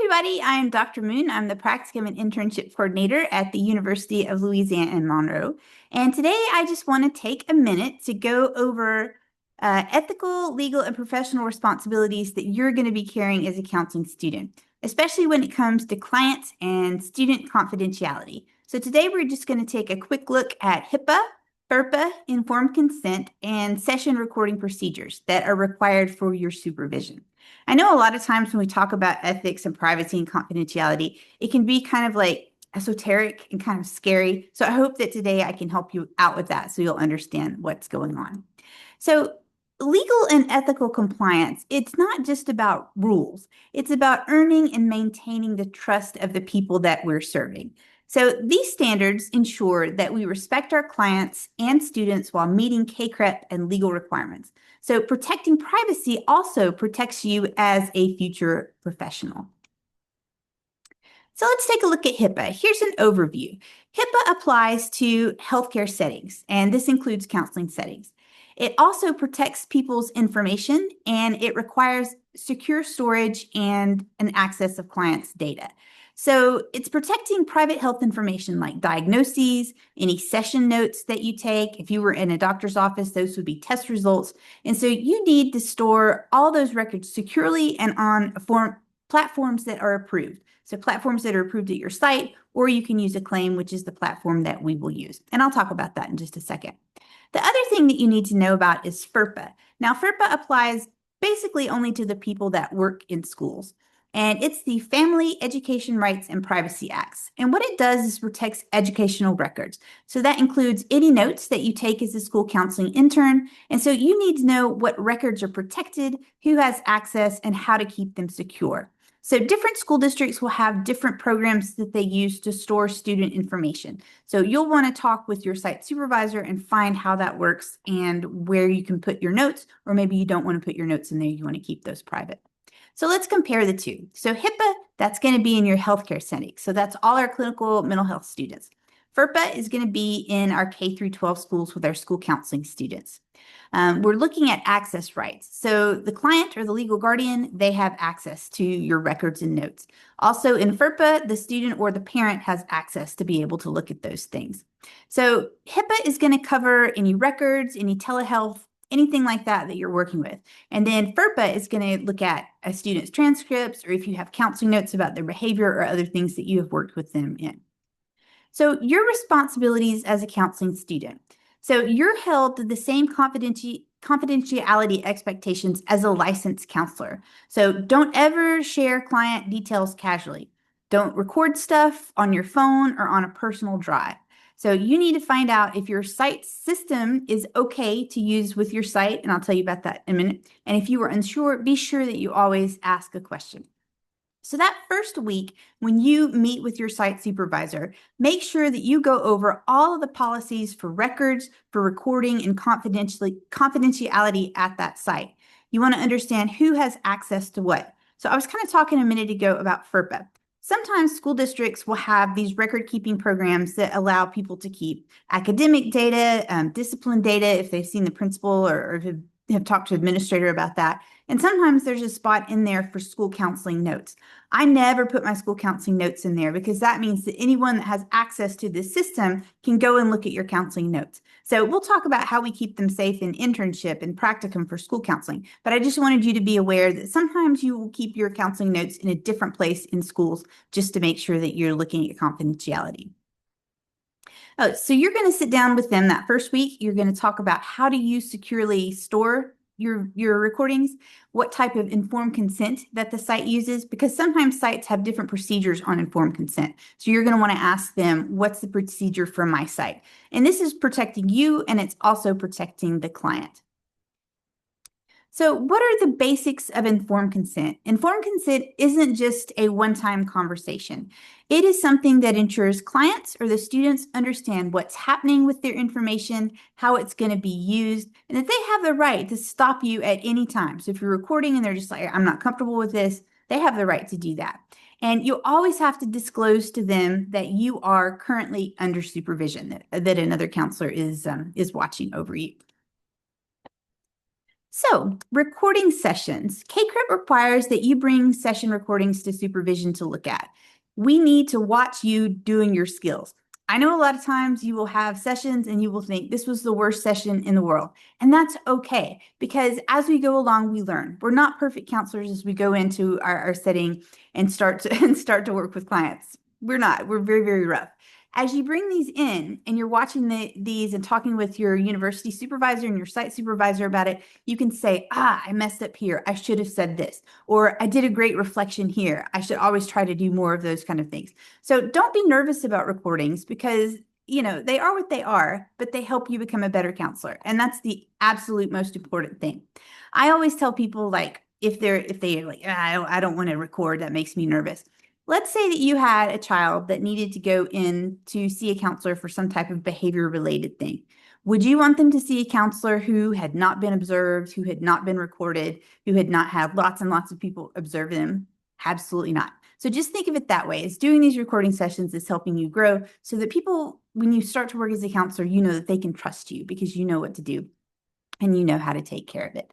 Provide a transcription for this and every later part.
everybody. I'm Dr. Moon. I'm the Practicum and Internship Coordinator at the University of Louisiana in Monroe. And today I just want to take a minute to go over ethical, legal, and professional responsibilities that you're going to be carrying as a counseling student, especially when it comes to client and student confidentiality. So today we're just going to take a quick look at HIPAA, FERPA, informed consent, and session recording procedures that are required for your supervision. I know a lot of times when we talk about ethics and privacy and confidentiality, it can be kind of like esoteric and kind of scary. So I hope that today I can help you out with that so you'll understand what's going on. So legal and ethical compliance, it's not just about rules. It's about earning and maintaining the trust of the people that we're serving. So these standards ensure that we respect our clients and students while meeting CACREP and legal requirements. So protecting privacy also protects you as a future professional. So let's take a look at HIPAA. Here's an overview. HIPAA applies to healthcare settings, and this includes counseling settings. It also protects people's information, and it requires secure storage and an access of clients' data. So it's protecting private health information like diagnoses, any session notes that you take. If you were in a doctor's office, those would be test results. And so you need to store all those records securely and on platforms that are approved. So platforms that are approved at your site, or you can use Acclaim, which is the platform that we will use. And I'll talk about that in just a second. The other thing that you need to know about is FERPA. Now, FERPA applies basically only to the people that work in schools. And it's the Family Education Rights and Privacy Acts. And what it does is protects educational records. So that includes any notes that you take as a school counseling intern. And so you need to know what records are protected, who has access, and how to keep them secure. So different school districts will have different programs that they use to store student information. So you'll want to talk with your site supervisor and find how that works and where you can put your notes, or maybe you don't want to put your notes in there, you want to keep those private. So let's compare the two. So HIPAA, that's going to be in your healthcare setting. So that's all our clinical mental health students. FERPA is going to be in our K through 12 schools with our school counseling students. We're looking at access rights. So the client or the legal guardian, they have access to your records and notes. Also in FERPA, the student or the parent has access to be able to look at those things. So HIPAA is going to cover any records, any telehealth, anything like that that you're working with. And then FERPA is going to look at a student's transcripts or if you have counseling notes about their behavior or other things that you have worked with them in. So your responsibilities as a counseling student. So you're held to the same confidentiality expectations as a licensed counselor. So don't ever share client details casually. Don't record stuff on your phone or on a personal drive. So you need to find out if your site system is okay to use with your site, and I'll tell you about that in a minute. And if you are unsure, be sure that you always ask a question. So that first week, when you meet with your site supervisor, make sure that you go over all of the policies for records, for recording, and confidentiality at that site. You want to understand who has access to what. So I was kind of talking a minute ago about FERPA. Sometimes school districts will have these record-keeping programs that allow people to keep academic data, discipline data, if they've seen the principal or have talked to administrator about that. And sometimes there's a spot in there for school counseling notes. I never put my school counseling notes in there because that means that anyone that has access to this system can go and look at your counseling notes. So we'll talk about how we keep them safe in internship and practicum for school counseling. But I just wanted you to be aware that sometimes you will keep your counseling notes in a different place in schools just to make sure that you're looking at confidentiality. Oh, so you're going to sit down with them that first week. You're going to talk about how do you securely store your recordings, what type of informed consent that the site uses, because sometimes sites have different procedures on informed consent. So you're going to want to ask them, what's the procedure for my site? And this is protecting you, and it's also protecting the client. So what are the basics of informed consent? Informed consent isn't just a one-time conversation. It is something that ensures clients or the students understand what's happening with their information, how it's going to be used, and that they have the right to stop you at any time. So if you're recording and they're just like, I'm not comfortable with this, they have the right to do that. And you always have to disclose to them that you are currently under supervision, that another counselor is watching over you. So, recording sessions. KCRIP requires that you bring session recordings to supervision to look at. We need to watch you doing your skills. I know a lot of times you will have sessions and you will think this was the worst session in the world. And that's okay, because as we go along, we learn. We're not perfect counselors as we go into our setting and start to work with clients. We're not. We're very, very rough. As you bring these in and you're watching these and talking with your university supervisor and your site supervisor about it, you can say, I messed up here. I should have said this. Or I did a great reflection here. I should always try to do more of those kind of things. So don't be nervous about recordings, because they are what they are, but they help you become a better counselor. And that's the absolute most important thing. I always tell people, like, if they're like, I don't want to record, that makes me nervous. Let's say that you had a child that needed to go in to see a counselor for some type of behavior related thing. Would you want them to see a counselor who had not been observed, who had not been recorded, who had not had lots and lots of people observe them? Absolutely not. So just think of it that way. As doing these recording sessions is helping you grow, so that people, when you start to work as a counselor, you know that they can trust you because you know what to do and you know how to take care of it.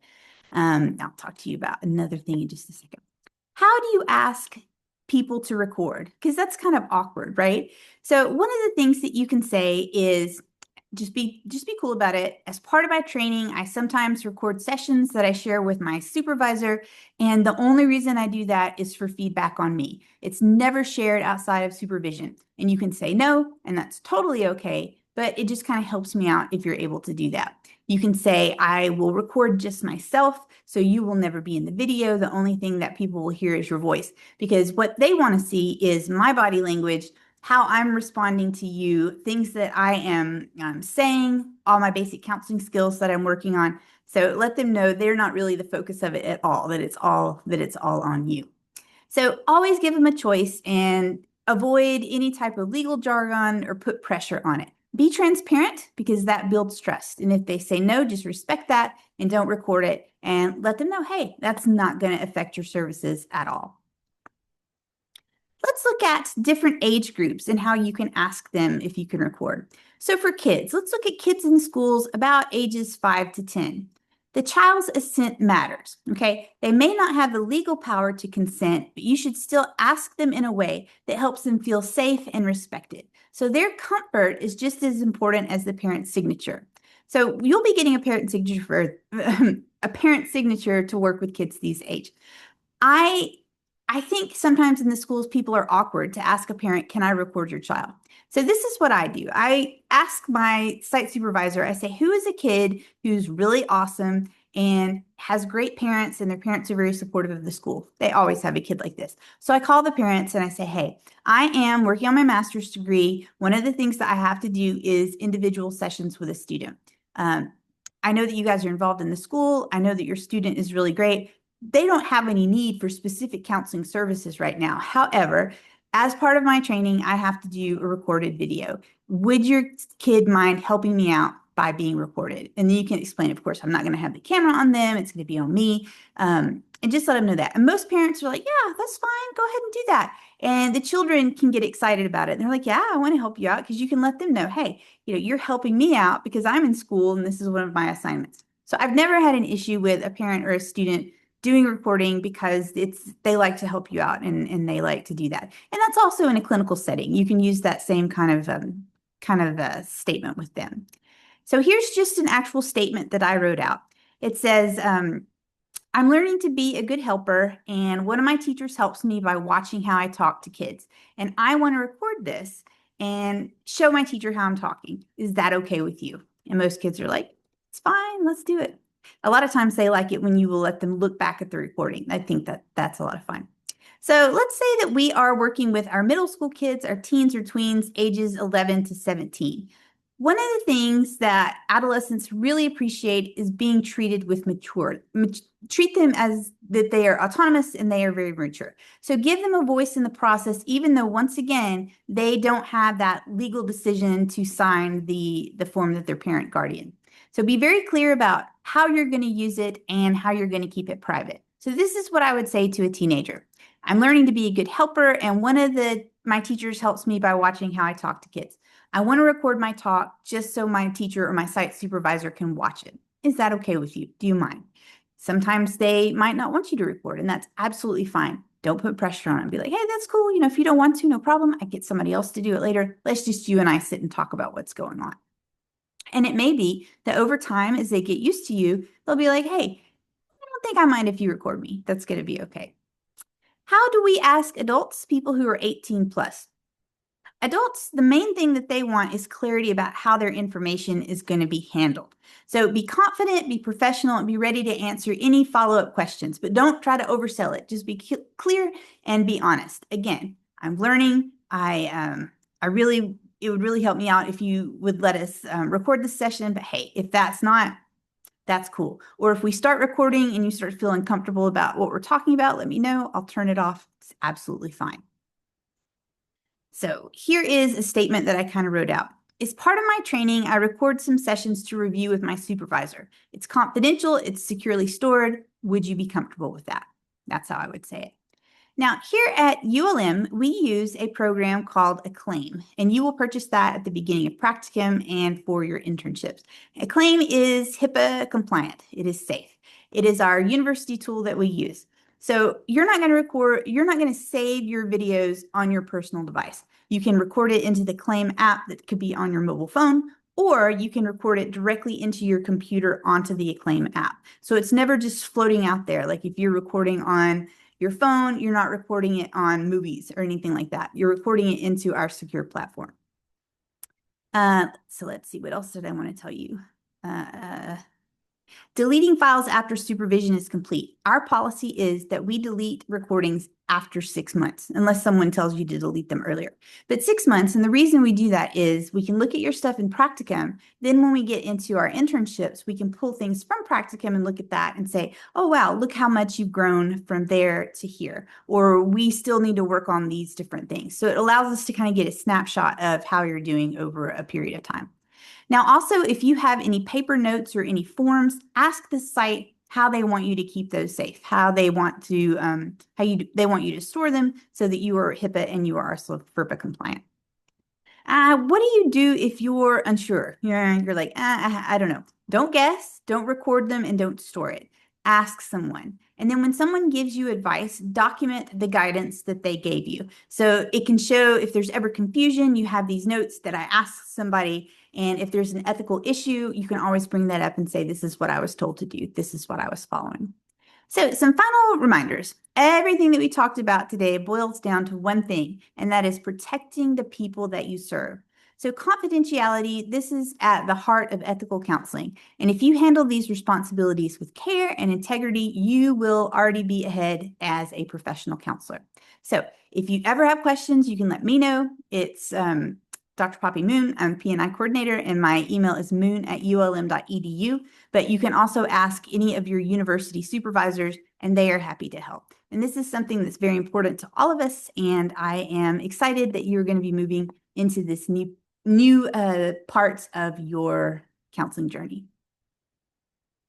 I'll talk to you about another thing in just a second. How do you ask people to record? Because that's kind of awkward, right? So one of the things that you can say is just be cool about it. As part of my training, I sometimes record sessions that I share with my supervisor, and the only reason I do that is for feedback on me. It's never shared outside of supervision. And you can say no, and that's totally okay, but it just kind of helps me out if you're able to do that. You can say, I will record just myself, so you will never be in the video. The only thing that people will hear is your voice, because what they want to see is my body language, how I'm responding to you, things that I am saying, all my basic counseling skills that I'm working on. So let them know they're not really the focus of it at all, that it's all on you. So always give them a choice and avoid any type of legal jargon or put pressure on it. Be transparent, because that builds trust. And if they say no, just respect that and don't record it, and let them know, hey, that's not going to affect your services at all. Let's look at different age groups and how you can ask them if you can record. So for kids, let's look at kids in schools about ages 5 to 10. The child's assent matters, okay? They may not have the legal power to consent, but you should still ask them in a way that helps them feel safe and respected. So their comfort is just as important as the parent's signature. So you'll be getting a parent signature for a parent signature to work with kids these age. I think sometimes in the schools, people are awkward to ask a parent, can I record your child? So this is what I do. I ask my site supervisor, I say, who is a kid who's really awesome and has great parents, and their parents are very supportive of the school? They always have a kid like this. So I call the parents and I say, hey, I am working on my master's degree. One of the things that I have to do is individual sessions with a student. I know that you guys are involved in the school. I know that your student is really great. They don't have any need for specific counseling services right now. However, as part of my training, I have to do a recorded video. Would your kid mind helping me out by being recorded? And then you can explain, of course, I'm not going to have the camera on them. It's going to be on me. And just let them know that. And most parents are like, yeah, that's fine. Go ahead and do that. And the children can get excited about it. And they're like, yeah, I want to help you out, because you can let them know, hey, you're helping me out because I'm in school and this is one of my assignments. So I've never had an issue with a parent or a student doing recording, because they like to help you out and they like to do that. And that's also in a clinical setting. You can use that same kind of statement with them. So here's just an actual statement that I wrote out. It says, I'm learning to be a good helper, and one of my teachers helps me by watching how I talk to kids. And I want to record this and show my teacher how I'm talking. Is that okay with you? And most kids are like, it's fine, let's do it. A lot of times they like it when you will let them look back at the recording. I think that's a lot of fun. So let's say that we are working with our middle school kids, our teens or tweens, ages 11 to 17. One of the things that adolescents really appreciate is being treated with treat them as that they are autonomous and they are very mature. So give them a voice in the process, even though, once again, they don't have that legal decision to sign the form that their parent guardian. So be very clear about how you're going to use it and how you're going to keep it private. So this is what I would say to a teenager. I'm learning to be a good helper, and one of my teachers helps me by watching how I talk to kids. I want to record my talk just so my teacher or my site supervisor can watch it. Is that okay with you? Do you mind? Sometimes they might not want you to record, and that's absolutely fine. Don't put pressure on them. Be like, hey, that's cool. If you don't want to, no problem. I get somebody else to do it later. Let's just you and I sit and talk about what's going on. And it may be that over time, as they get used to you, they'll be like, hey, I don't think I mind if you record me. That's going to be okay. How do we ask adults, people who are 18 plus? Adults, the main thing that they want is clarity about how their information is going to be handled. So be confident, be professional, and be ready to answer any follow-up questions, but don't try to oversell it. Just be clear and be honest. Again, I'm learning. It would really help me out if you would let us record this session, but hey, if that's not, that's cool. Or if we start recording and you start feeling comfortable about what we're talking about, let me know. I'll turn it off. It's absolutely fine. So here is a statement that I kind of wrote out. As part of my training, I record some sessions to review with my supervisor. It's confidential, it's securely stored. Would you be comfortable with that? That's how I would say it. Now, here at ULM, we use a program called Acclaim, and you will purchase that at the beginning of practicum and for your internships. Acclaim is HIPAA compliant. It is safe. It is our university tool that we use. So you're not going to save your videos on your personal device. You can record it into the Acclaim app that could be on your mobile phone, or you can record it directly into your computer onto the Acclaim app. So it's never just floating out there. Like if you're recording on your phone, you're not recording it on movies or anything like that. You're recording it into our secure platform. So let's see, what else did I want to tell you? Deleting files after supervision is complete. Our policy is that we delete recordings after 6 months, unless someone tells you to delete them earlier. But 6 months, and the reason we do that is we can look at your stuff in practicum. Then when we get into our internships, we can pull things from practicum and look at that and say, oh, wow, look how much you've grown from there to here. Or we still need to work on these different things. So it allows us to kind of get a snapshot of how you're doing over a period of time. Now, also, if you have any paper notes or any forms, ask the site how they want you to keep those safe, how they want to they want you to store them so that you are HIPAA and you are also FERPA compliant. What do you do if you're unsure? You're like, I don't know. Don't guess, don't record them, and don't store it. Ask someone. And then when someone gives you advice, document the guidance that they gave you. So it can show if there's ever confusion, you have these notes that I asked somebody. And if there's an ethical issue, you can always bring that up and say, this is what I was told to do. This is what I was following. So some final reminders. Everything that we talked about today boils down to one thing, and that is protecting the people that you serve. So confidentiality, this is at the heart of ethical counseling. And if you handle these responsibilities with care and integrity, you will already be ahead as a professional counselor. So if you ever have questions, you can let me know. It's Dr. Poppy Moon. I'm P&I coordinator, and my email is moon@ulm.edu. But you can also ask any of your university supervisors, and they are happy to help. And this is something that's very important to all of us, and I am excited that you're going to be moving into this new parts of your counseling journey.